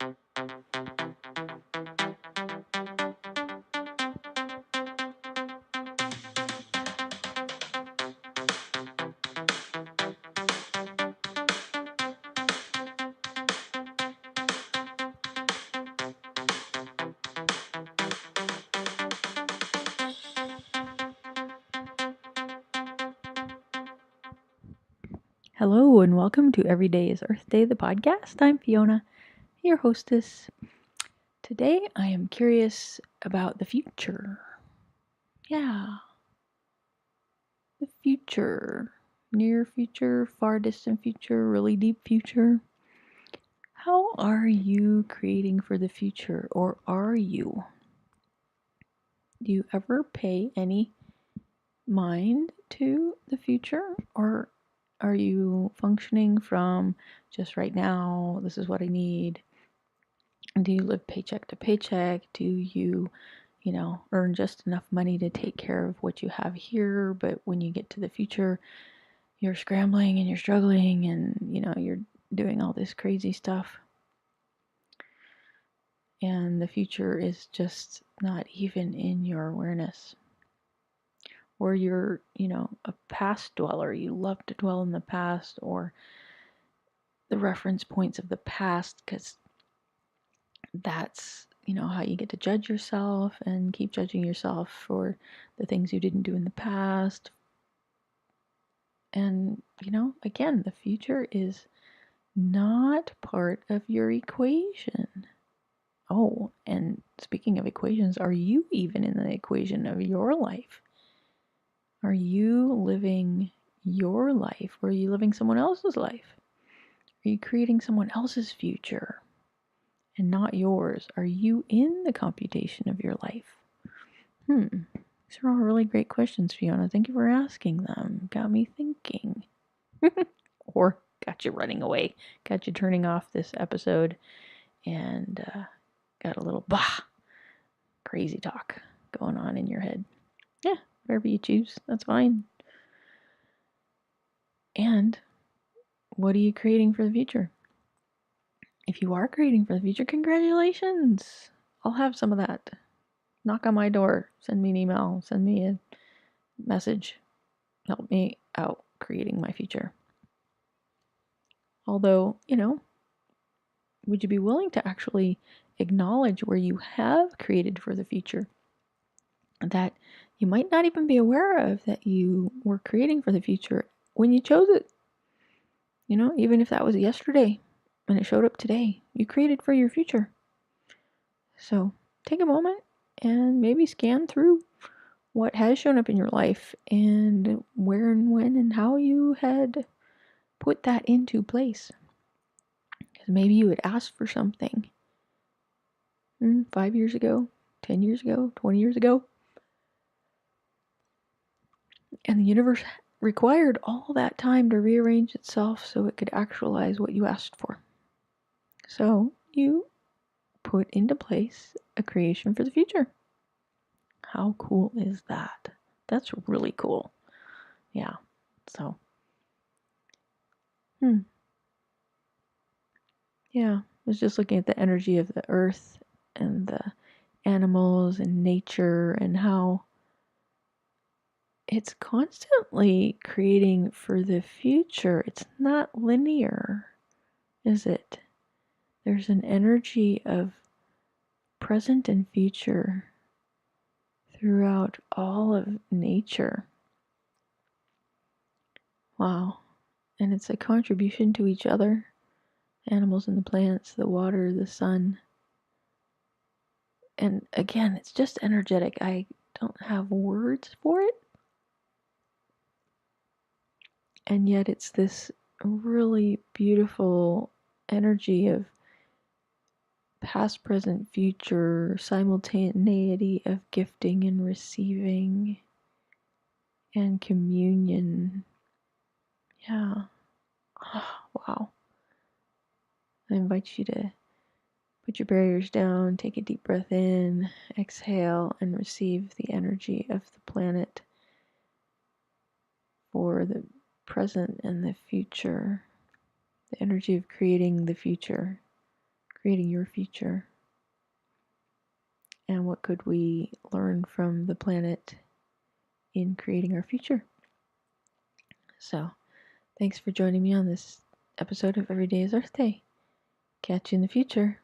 Hello and welcome to Every Day is Earth Day, the podcast. I'm Fiona, your hostess. Today I am curious about the future. Yeah, the future. Near future, far distant future, really deep future. How are you creating for the future, or are you? Do you ever pay any mind to the future, or are you functioning from just right now? This is what I need. Do you live paycheck to paycheck? Do you, earn just enough money to take care of what you have here, but when you get to the future, you're scrambling and you're struggling and, you're doing all this crazy stuff. And the future is just not even in your awareness. Or you're, a past dweller. You love to dwell in the past or the reference points of the past because that's how you get to judge yourself and keep judging yourself for the things you didn't do in the past. And again, the future is not part of your equation. Oh, and speaking of equations, are you even in the equation of your life? Are you living your life, or are you living someone else's life? Are you creating someone else's future and not yours? Are you in the computation of your life? These are all really great questions, Fiona. Thank you for asking them. Got me thinking. Or got you running away. Got you turning off this episode and got a little crazy talk going on in your head. Yeah, whatever you choose, that's fine. And what are you creating for the future? If you are creating for the future, congratulations. I'll have some of that. Knock on my door. Send me an email. Send me a message. Help me out creating my future. Although, would you be willing to actually acknowledge where you have created for the future that you might not even be aware of that you were creating for the future when you chose it? Even if that was yesterday and it showed up today, you created for your future. So take a moment and maybe scan through what has shown up in your life and where and when and how you had put that into place. Because maybe you had asked for something 5 years ago, 10 years ago, 20 years ago. And the universe required all that time to rearrange itself so it could actualize what you asked for. So you put into place a creation for the future. How cool is that? That's really cool. Yeah. So, yeah, I was just looking at the energy of the earth and the animals and nature and how it's constantly creating for the future. It's not linear, is it? There's an energy of present and future throughout all of nature. Wow. And it's a contribution to each other. Animals and the plants, the water, the sun. And again, it's just energetic. I don't have words for it. And yet it's this really beautiful energy of past, present, future, simultaneity of gifting and receiving and communion. Yeah. Wow. I invite you to put your barriers down, take a deep breath in, exhale, and receive the energy of the planet for the present and the future. The energy of creating the future, creating your future. And what could we learn from the planet in creating our future? So, thanks for joining me on this episode of Every Day is Earth Day. Catch you in the future.